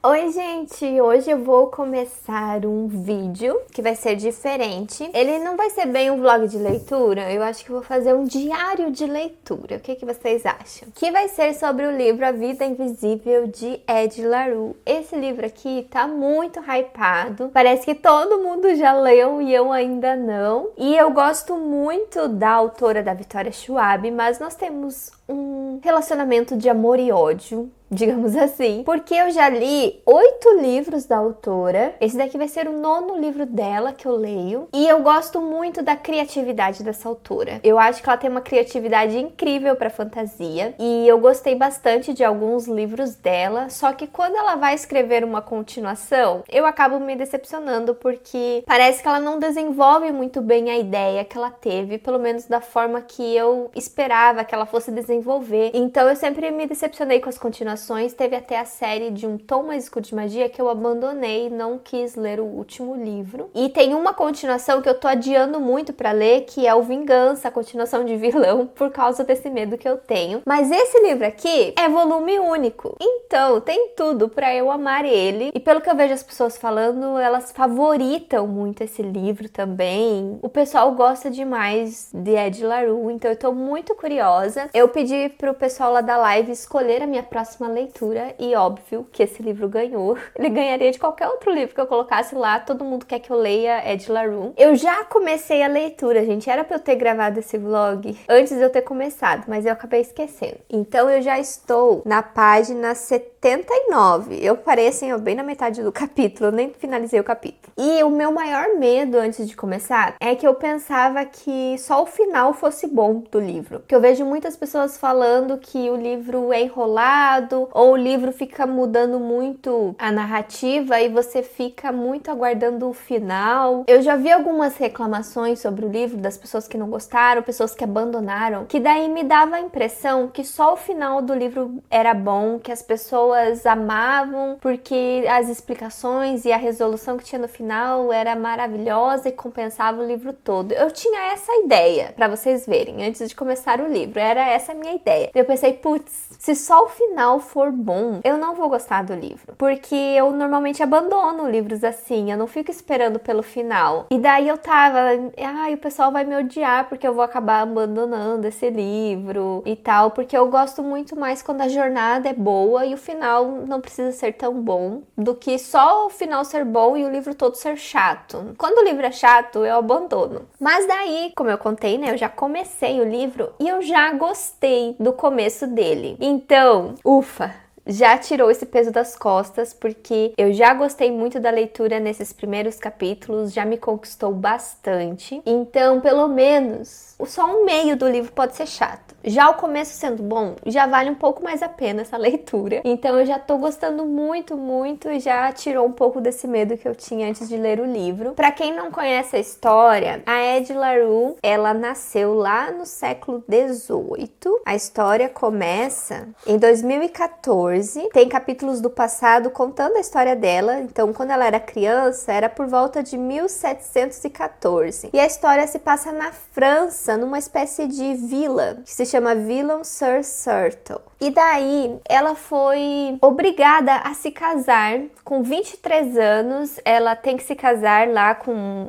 Oi, gente! Hoje eu vou começar um vídeo que vai ser diferente. Ele não vai ser bem um vlog de leitura, eu acho que eu vou fazer um diário de leitura. O que vocês acham? Que vai ser sobre o livro A Vida Invisível de Ed La Rue. Esse livro aqui tá muito hypado, parece que todo mundo já leu e eu ainda não. E eu gosto muito da autora, da Victoria Schwab, mas nós temos um relacionamento de amor e ódio, digamos assim, porque eu já li 8 livros da autora. Esse daqui vai ser o 9º livro dela que eu leio, e eu gosto muito da criatividade dessa autora. Eu acho que ela tem uma criatividade incrível para fantasia, e eu gostei bastante de alguns livros dela, só que quando ela vai escrever uma continuação, eu acabo me decepcionando, porque parece que ela não desenvolve muito bem a ideia que ela teve, pelo menos da forma que eu esperava que ela fosse desenvolver. Então eu sempre me decepcionei com as continuações. Teve até a série de Um Tom Mágico de Magia que eu abandonei, não quis ler o último livro. E tem uma continuação que eu tô adiando muito pra ler, que é o Vingança, a continuação de Vilão, por causa desse medo que eu tenho. Mas esse livro aqui é volume único, então tem tudo pra eu amar ele. E pelo que eu vejo as pessoas falando, elas favoritam muito esse livro também. O pessoal gosta demais de Ed La Rue, então eu tô muito curiosa. Eu pedi pro pessoal lá da live escolher a minha próxima leitura, e óbvio que esse livro ganhou. Ele ganharia de qualquer outro livro que eu colocasse lá. Todo mundo quer que eu leia Ed La Rue. Eu já comecei a leitura, gente. Era pra eu ter gravado esse vlog antes de eu ter começado, mas eu acabei esquecendo. Então eu já estou na página 79. Eu parei assim, bem na metade do capítulo. Eu nem finalizei o capítulo. E o meu maior medo antes de começar é que eu pensava que só o final fosse bom do livro. Porque eu vejo muitas pessoas falando que o livro é enrolado, ou o livro fica mudando muito a narrativa e você fica muito aguardando o final. Eu já vi algumas reclamações sobre o livro das pessoas que não gostaram, pessoas que abandonaram, que daí me dava a impressão que só o final do livro era bom, que as pessoas amavam porque as explicações e a resolução que tinha no final era maravilhosa e compensava o livro todo. Eu tinha essa ideia, pra vocês verem, antes de começar o livro. Era essa a minha ideia. Eu pensei, putz, se só o final for bom, eu não vou gostar do livro. Porque eu normalmente abandono livros assim, eu não fico esperando pelo final. E daí eu tava, o pessoal vai me odiar porque eu vou acabar abandonando esse livro e tal. Porque eu gosto muito mais quando a jornada é boa e o final não precisa ser tão bom, do que só o final ser bom e o livro todo ser chato. Quando o livro é chato, eu abandono. Mas daí, como eu contei, né, eu já comecei o livro e eu já gostei do começo dele. Então, ufa! Já tirou esse peso das costas, porque eu já gostei muito da leitura nesses primeiros capítulos, já me conquistou bastante. Então, pelo menos, só um meio do livro pode ser chato. Já o começo sendo bom, já vale um pouco mais a pena essa leitura. Então, eu já tô gostando muito, muito, e já tirou um pouco desse medo que eu tinha antes de ler o livro. Pra quem não conhece a história, a Ed La Rue, ela nasceu lá no século XVIII. A história começa em 2014. Tem capítulos do passado contando a história dela. Então, quando ela era criança, era por volta de 1714. E a história se passa na França, numa espécie de vila, que se chama Villon-sur-Cercle. E daí, ela foi obrigada a se casar. Com 23 anos, ela tem que se casar lá com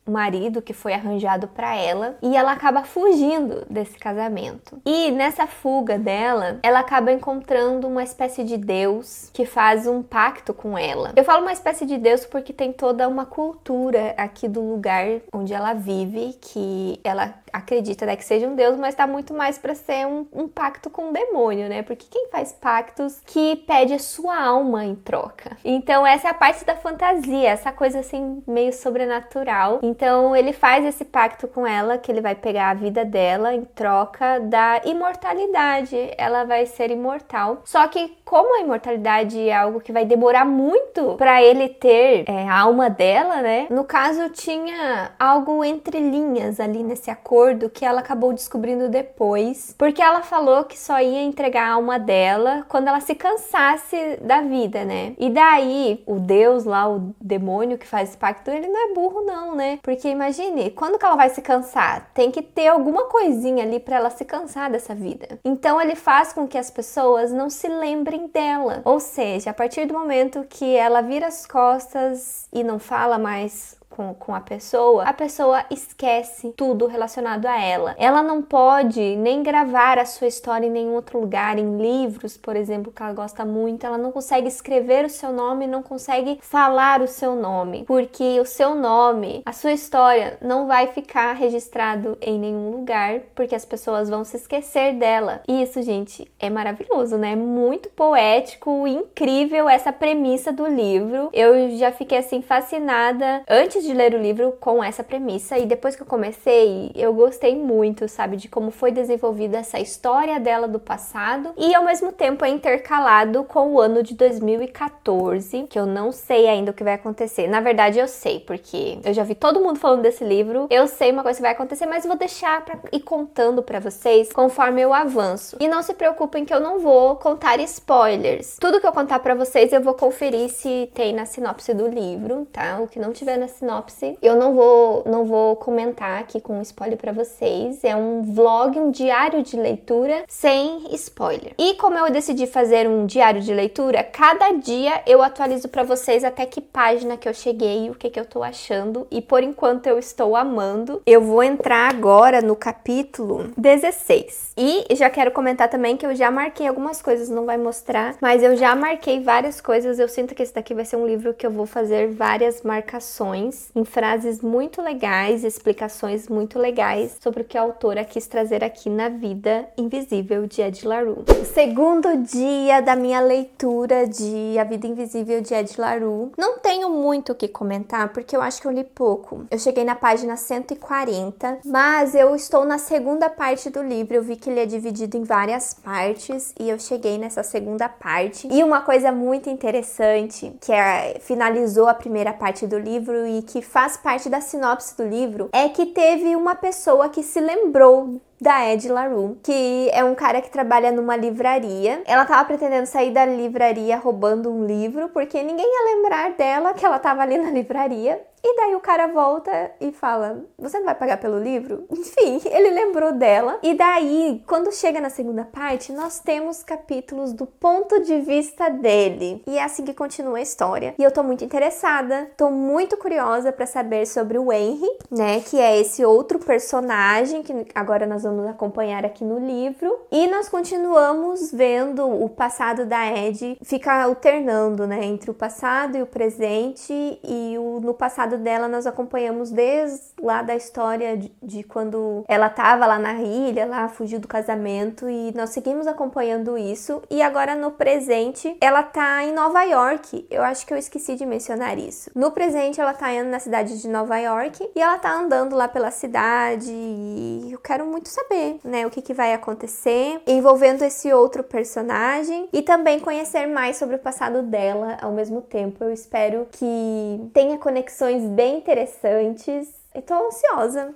marido que foi arranjado para ela, e ela acaba fugindo desse casamento. E nessa fuga dela, ela acaba encontrando uma espécie de deus que faz um pacto com ela. Eu falo uma espécie de deus porque tem toda uma cultura aqui do lugar onde ela vive, que ela acredita, né, que seja um deus, mas tá muito mais para ser um pacto com um demônio, né? Porque quem faz pactos que pede a sua alma em troca. Então essa é a parte da fantasia, essa coisa assim meio sobrenatural. Então ele faz esse pacto com ela, que ele vai pegar a vida dela em troca da imortalidade. Ela vai ser imortal. Só que como a imortalidade é algo que vai demorar muito para ele ter a alma dela, né? No caso tinha algo entre linhas ali nesse acordo que ela acabou descobrindo depois, porque ela falou que só ia entregar a alma dela quando ela se cansasse da vida, né? E daí o deus lá, o demônio que faz esse pacto, ele não é burro não, né? Porque imagine, quando que ela vai se cansar? Tem que ter alguma coisinha ali pra ela se cansar dessa vida. Então ele faz com que as pessoas não se lembrem dela. Ou seja, a partir do momento que ela vira as costas e não fala mais com a pessoa esquece tudo relacionado a ela. Ela não pode nem gravar a sua história em nenhum outro lugar, em livros, por exemplo, que ela gosta muito. Ela não consegue escrever o seu nome, não consegue falar o seu nome, porque o seu nome, a sua história não vai ficar registrado em nenhum lugar, porque as pessoas vão se esquecer dela. E isso, gente, é maravilhoso, né? Muito poético, incrível essa premissa do livro. Eu já fiquei assim fascinada antes de ler o livro com essa premissa, e depois que eu comecei, eu gostei muito, sabe, de como foi desenvolvida essa história dela do passado, e ao mesmo tempo é intercalado com o ano de 2014, que eu não sei ainda o que vai acontecer. Na verdade, eu sei, porque eu já vi todo mundo falando desse livro, eu sei uma coisa que vai acontecer, mas eu vou deixar pra ir contando pra vocês conforme eu avanço. E não se preocupem que eu não vou contar spoilers. Tudo que eu contar pra vocês, eu vou conferir se tem na sinopse do livro, tá? O que não tiver na sinopse, eu não vou comentar aqui com spoiler pra vocês. É um vlog, um diário de leitura sem spoiler. E como eu decidi fazer um diário de leitura, cada dia eu atualizo pra vocês até que página que eu cheguei, o que eu tô achando, e por enquanto eu estou amando. Eu vou entrar agora no capítulo 16. E já quero comentar também que eu já marquei algumas coisas, não vai mostrar, mas eu já marquei várias coisas. Eu sinto que esse daqui vai ser um livro que eu vou fazer várias marcações em frases muito legais, explicações muito legais sobre o que a autora quis trazer aqui na Vida Invisível de Ed La Rue. O segundo dia da minha leitura de A Vida Invisível de Ed La Rue. Não tenho muito o que comentar, porque eu acho que eu li pouco. Eu cheguei na página 140, mas eu estou na segunda parte do livro. Eu vi que ele é dividido em várias partes, e eu cheguei nessa segunda parte. E uma coisa muito interessante, que finalizou a primeira parte do livro e que faz parte da sinopse do livro, é que teve uma pessoa que se lembrou da Ed La Rue, que é um cara que trabalha numa livraria. Ela tava pretendendo sair da livraria roubando um livro, porque ninguém ia lembrar dela que ela tava ali na livraria. E daí o cara volta e fala, você não vai pagar pelo livro? Enfim, ele lembrou dela. E daí, quando chega na segunda parte, nós temos capítulos do ponto de vista dele. E é assim que continua a história. E eu tô muito interessada, tô muito curiosa pra saber sobre o Henry, né? Que é esse outro personagem que agora nós vamos acompanhar aqui no livro. E nós continuamos vendo o passado da Ed, fica alternando, né? Entre o passado e o presente, e no passado dela nós acompanhamos desde lá da história de quando ela tava lá na ilha, lá fugiu do casamento, e nós seguimos acompanhando isso. E agora no presente ela tá em Nova York. Eu acho que eu esqueci de mencionar isso. No presente ela tá indo na cidade de Nova York e ela tá andando lá pela cidade, e eu quero muito saber, né, o que vai acontecer envolvendo esse outro personagem, e também conhecer mais sobre o passado dela ao mesmo tempo. Eu espero que tenha conexões bem interessantes. Eu tô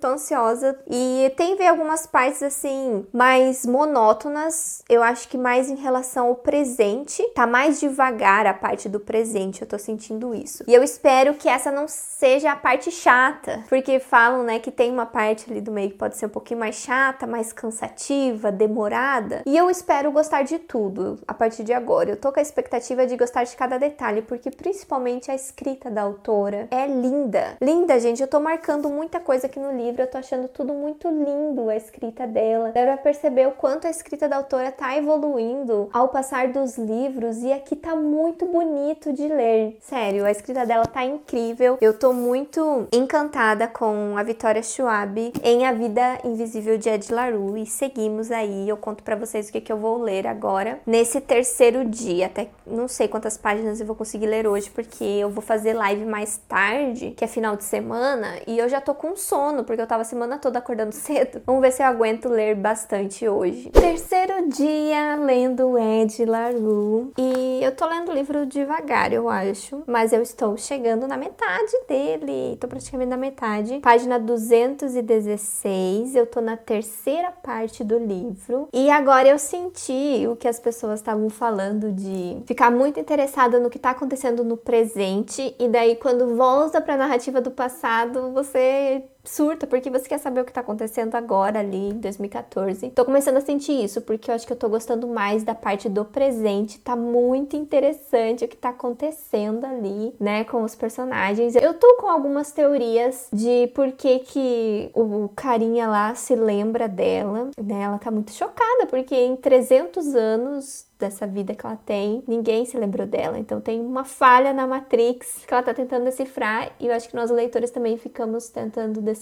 ansiosa. E tem ver algumas partes assim mais monótonas. Eu acho que mais em relação ao presente. Tá mais devagar a parte do presente, eu tô sentindo isso. E eu espero que essa não seja a parte chata, porque falam, né, que tem uma parte ali do meio que pode ser um pouquinho mais chata, mais cansativa, demorada. E eu espero gostar de tudo a partir de agora. Eu tô com a expectativa de gostar de cada detalhe, porque principalmente a escrita da autora é linda. Linda, gente. Eu tô marcando muita coisa aqui no livro, eu tô achando tudo muito lindo, a escrita dela. Dá pra perceber o quanto a escrita da autora tá evoluindo ao passar dos livros, e aqui tá muito bonito de ler. Sério, a escrita dela tá incrível. Eu tô muito encantada com a Victoria Schwab em A Vida Invisível de Ed La Rue, e seguimos aí. Eu conto pra vocês o que eu vou ler agora nesse terceiro dia. Até não sei quantas páginas eu vou conseguir ler hoje, porque eu vou fazer live mais tarde, que é final de semana, e eu já tô com sono, porque eu tava a semana toda acordando cedo. Vamos ver se eu aguento ler bastante hoje. Terceiro dia lendo Ed La Rue, e eu tô lendo o livro devagar, eu acho, mas eu estou chegando na metade dele. Tô praticamente na metade. Página 216, eu tô na terceira parte do livro, e agora eu senti o que as pessoas estavam falando de ficar muito interessada no que tá acontecendo no presente, e daí quando volta pra narrativa do passado, você você surta, porque você quer saber o que tá acontecendo agora ali em 2014. Tô começando a sentir isso, porque eu acho que eu tô gostando mais da parte do presente. Tá muito interessante o que tá acontecendo ali, né, com os personagens. Eu tô com algumas teorias de por que o carinha lá se lembra dela, né? Ela tá muito chocada, porque em 300 anos dessa vida que ela tem, ninguém se lembrou dela. Então tem uma falha na Matrix que ela tá tentando decifrar, e eu acho que nós leitores também ficamos tentando decifrar.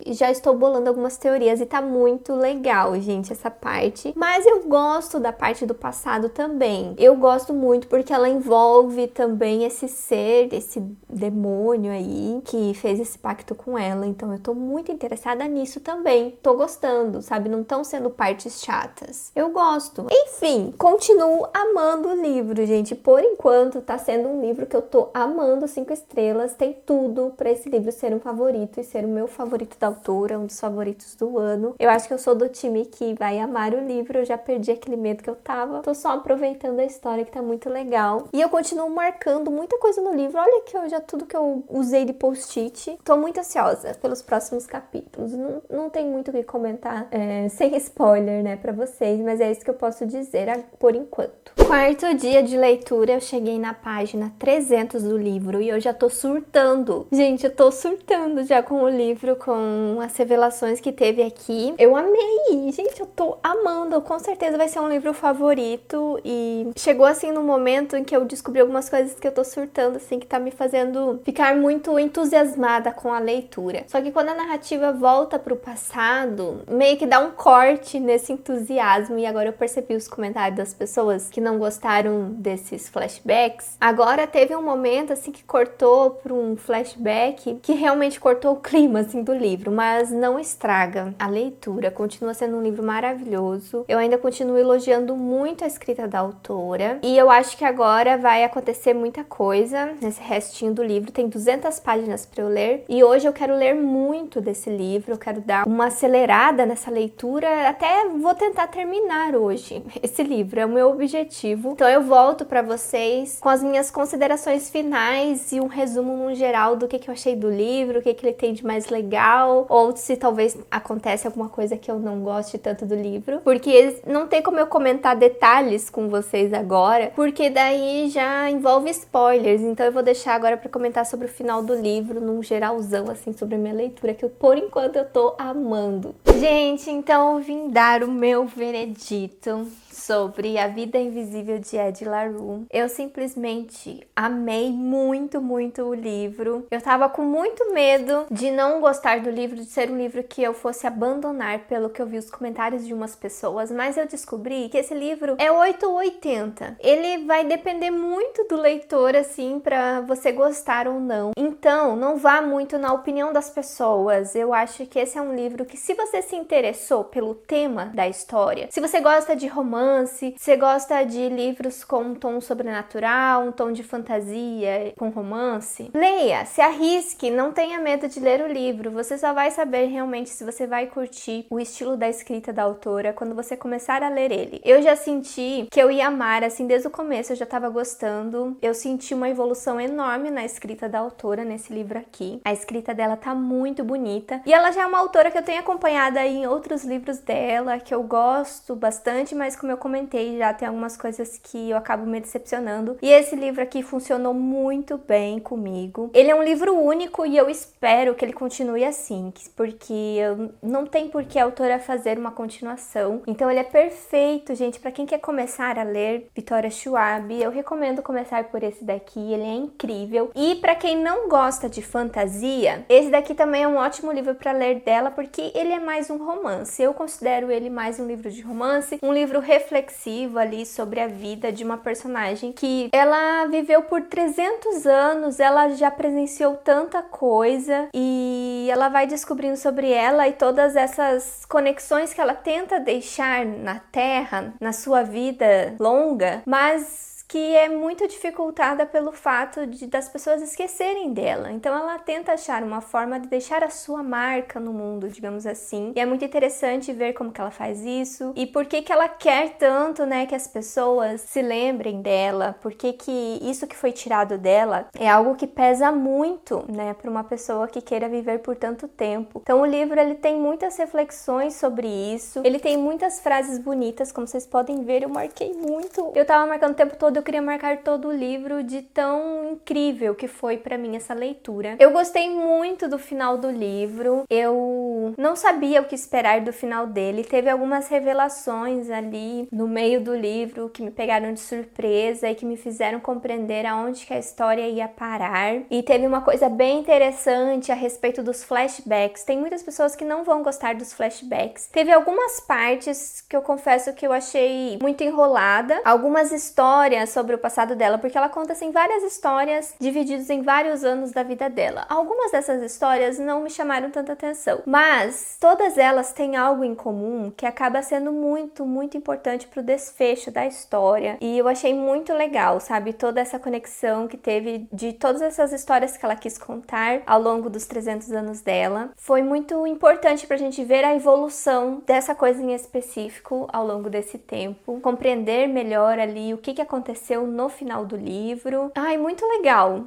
E já estou bolando algumas teorias e tá muito legal, gente, essa parte. Mas eu gosto da parte do passado também. Eu gosto muito porque ela envolve também esse ser, esse demônio aí que fez esse pacto com ela. Então eu tô muito interessada nisso também. Tô gostando, sabe? Não estão sendo partes chatas. Eu gosto. Enfim, continuo amando o livro, gente. Por enquanto, tá sendo um livro que eu tô amando 5 estrelas. Tem tudo pra esse livro ser um favorito e ser o meu favorito da autora, um dos favoritos do ano. Eu acho que eu sou do time que vai amar o livro. Eu já perdi aquele medo que eu tava. Tô só aproveitando a história, que tá muito legal. E eu continuo marcando muita coisa no livro. Olha aqui, tudo que eu usei de post-it. Tô muito ansiosa pelos próximos capítulos. Não tem muito o que comentar sem spoiler, né, pra vocês. Mas é isso que eu posso dizer por enquanto. Quarto dia de leitura, eu cheguei na página 300 do livro e eu já tô surtando. Gente, eu tô surtando já com o livro, com as revelações que teve aqui. Eu amei! Gente, eu tô amando. Com certeza vai ser um livro favorito, e chegou assim no momento em que eu descobri algumas coisas que eu tô surtando, assim, que tá me fazendo ficar muito entusiasmada com a leitura. Só que quando a narrativa volta pro passado, meio que dá um corte nesse entusiasmo, e agora eu percebi os comentários das pessoas que não gostaram desses flashbacks. Agora teve um momento assim que cortou para um flashback que realmente cortou o clima assim do livro, mas não estraga a leitura. Continua sendo um livro maravilhoso. Eu ainda continuo elogiando muito a escrita da autora, e eu acho que agora vai acontecer muita coisa nesse restinho do livro. Tem 200 páginas para eu ler, e hoje eu quero ler muito desse livro. Eu quero dar uma acelerada nessa leitura, até vou tentar terminar hoje esse livro, é o meu objetivo. Então eu volto pra vocês com as minhas considerações finais e um resumo no geral do que eu achei do livro, o que ele tem de mais legal, ou se talvez acontece alguma coisa que eu não goste tanto do livro, porque não tem como eu comentar detalhes com vocês agora, porque daí já envolve spoilers. Então eu vou deixar agora pra comentar sobre o final do livro, num geralzão assim, sobre a minha leitura, que por enquanto eu tô amando. Gente, então eu vim dar o meu veredito sobre A Vida Invisível de Ed La Rue. Eu simplesmente amei muito, muito o livro. Eu tava com muito medo de não gostar do livro, de ser um livro que eu fosse abandonar, pelo que eu vi os comentários de umas pessoas, mas eu descobri que esse livro é 8 ou 80. Ele vai depender muito do leitor, assim, pra você gostar ou não. Então, não vá muito na opinião das pessoas. Eu acho que esse é um livro que, se você se interessou pelo tema da história, se você gosta de romance, você gosta de livros com um tom sobrenatural, um tom de fantasia com romance, leia, se arrisque, não tenha medo de ler o livro. Você só vai saber realmente se você vai curtir o estilo da escrita da autora quando você começar a ler ele. Eu já senti que eu ia amar, assim, desde o começo eu já tava gostando. Eu senti uma evolução enorme na escrita da autora nesse livro aqui. A escrita dela tá muito bonita, e ela já é uma autora que eu tenho acompanhado aí em outros livros dela, que eu gosto bastante, mas como eu comentei, já tem algumas coisas que eu acabo me decepcionando. E esse livro aqui funcionou muito bem comigo. Ele é um livro único e eu espero que ele continue assim, porque não tem por que a autora fazer uma continuação. Então ele é perfeito, gente, para quem quer começar a ler Victoria Schwab. Eu recomendo começar por esse daqui, ele é incrível. E para quem não gosta de fantasia, esse daqui também é um ótimo livro para ler dela, porque ele é mais um romance. Eu considero ele mais um livro de romance, um livro reflexivo ali sobre a vida de uma personagem que ela viveu por 300 anos, ela já presenciou tanta coisa, e ela vai descobrindo sobre ela e todas essas conexões que ela tenta deixar na Terra, na sua vida longa, mas que é muito dificultada pelo fato das pessoas esquecerem dela. Então ela tenta achar uma forma de deixar a sua marca no mundo, digamos assim. E é muito interessante ver como que ela faz isso e por que que ela quer tanto, né, que as pessoas se lembrem dela, por que que isso que foi tirado dela é algo que pesa muito, né, para uma pessoa que queira viver por tanto tempo. Então o livro, ele tem muitas reflexões sobre isso, ele tem muitas frases bonitas, como vocês podem ver, eu marquei muito. Eu tava marcando o tempo todo, eu queria marcar todo o livro de tão incrível que foi pra mim essa leitura. Eu gostei muito do final do livro, eu não sabia o que esperar do final dele, teve algumas revelações ali no meio do livro que me pegaram de surpresa e que me fizeram compreender aonde que a história ia parar. E teve uma coisa bem interessante a respeito dos flashbacks. Tem muitas pessoas que não vão gostar dos flashbacks. Teve algumas partes que eu confesso que eu achei muito enrolada, algumas histórias sobre o passado dela, porque ela conta assim várias histórias divididas em vários anos da vida dela. Algumas dessas histórias não me chamaram tanta atenção, mas todas elas têm algo em comum que acaba sendo muito, muito importante pro desfecho da história. E eu achei muito legal, sabe? Toda essa conexão que teve de todas essas histórias que ela quis contar ao longo dos 300 anos dela. Foi muito importante pra gente ver a evolução dessa coisa em específico ao longo desse tempo, compreender melhor ali o que aconteceu no final do livro. Ai, muito legal,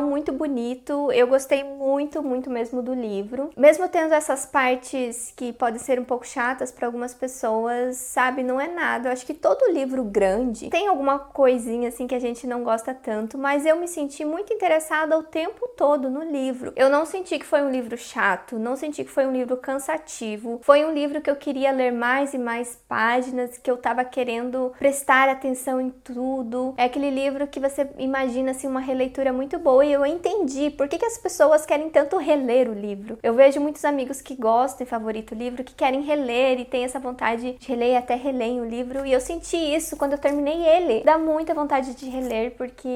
muito bonito. Eu gostei muito, muito mesmo do livro. Mesmo tendo essas partes que podem ser um pouco chatas para algumas pessoas, sabe, não é nada. Eu acho que todo livro grande tem alguma coisinha assim que a gente não gosta tanto, mas eu me senti muito interessada o tempo todo no livro. Eu não senti que foi um livro chato, não senti que foi um livro cansativo. Foi um livro que eu queria ler mais e mais páginas, que eu tava querendo prestar atenção em tudo. É aquele livro que você imagina assim uma releitura muito boa, e eu entendi por que as pessoas querem tanto reler o livro. Eu vejo muitos amigos que gostam e favoritam o livro, que querem reler e tem essa vontade de reler e até releem o livro, e eu senti isso quando eu terminei ele. Dá muita vontade de reler, porque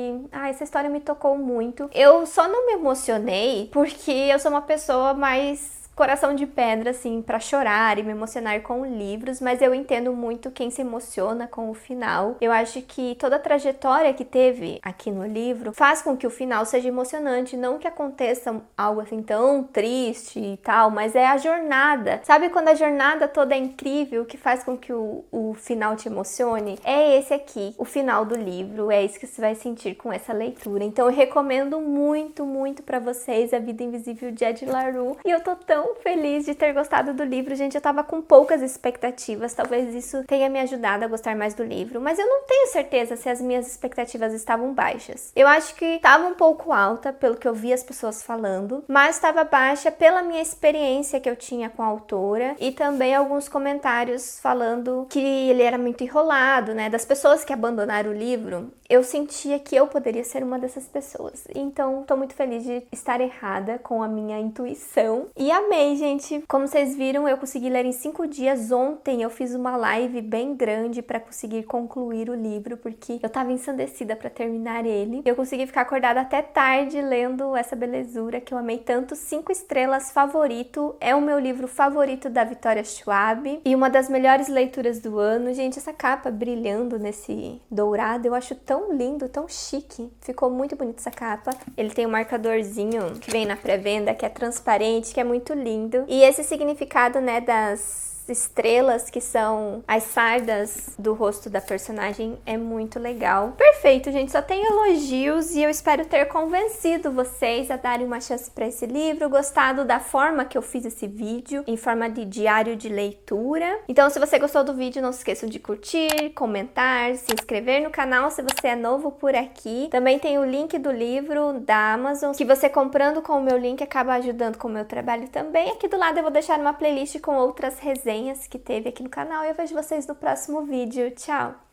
essa história me tocou muito. Eu só não me emocionei porque eu sou uma pessoa mais coração de pedra, assim, pra chorar e me emocionar com livros, mas eu entendo muito quem se emociona com o final. Eu acho que toda a trajetória que teve aqui no livro faz com que o final seja emocionante, não que aconteça algo assim tão triste e tal, mas é a jornada. Sabe quando a jornada toda é incrível, que faz com que o final te emocione? É esse aqui, o final do livro, é isso que você vai sentir com essa leitura. Então eu recomendo muito, muito pra vocês A Vida Invisível de Ed La Rue, e eu tô tão feliz de ter gostado do livro, gente. Eu tava com poucas expectativas, talvez isso tenha me ajudado a gostar mais do livro, mas eu não tenho certeza se as minhas expectativas estavam baixas. Eu acho que estava um pouco alta, pelo que eu vi as pessoas falando, mas estava baixa pela minha experiência que eu tinha com a autora, e também alguns comentários falando que ele era muito enrolado, né? Das pessoas que abandonaram o livro, eu sentia que eu poderia ser uma dessas pessoas. Então, tô muito feliz de estar errada com a minha intuição. E amei, gente. Como vocês viram, eu consegui ler em 5 dias. Ontem eu fiz uma live bem grande pra conseguir concluir o livro, porque eu tava ensandecida pra terminar ele. Eu consegui ficar acordada até tarde lendo essa belezura que eu amei tanto. 5 estrelas, favorito. É o meu livro favorito da Victoria Schwab e uma das melhores leituras do ano. Gente, essa capa brilhando nesse dourado, eu acho tão lindo, tão chique. Ficou muito bonita essa capa. Ele tem um marcadorzinho que vem na pré-venda, que é transparente, que é muito lindo. E esse significado, né, das estrelas, que são as sardas do rosto da personagem, é muito legal. Perfeito, gente, só tem elogios, e eu espero ter convencido vocês a darem uma chance para esse livro, gostado da forma que eu fiz esse vídeo, em forma de diário de leitura. Então, se você gostou do vídeo, não se esqueçam de curtir, comentar, se inscrever no canal se você é novo por aqui. Também tem o link do livro da Amazon, que você comprando com o meu link acaba ajudando com o meu trabalho também. Aqui do lado eu vou deixar uma playlist com outras resenhas que teve aqui no canal, e eu vejo vocês no próximo vídeo. Tchau!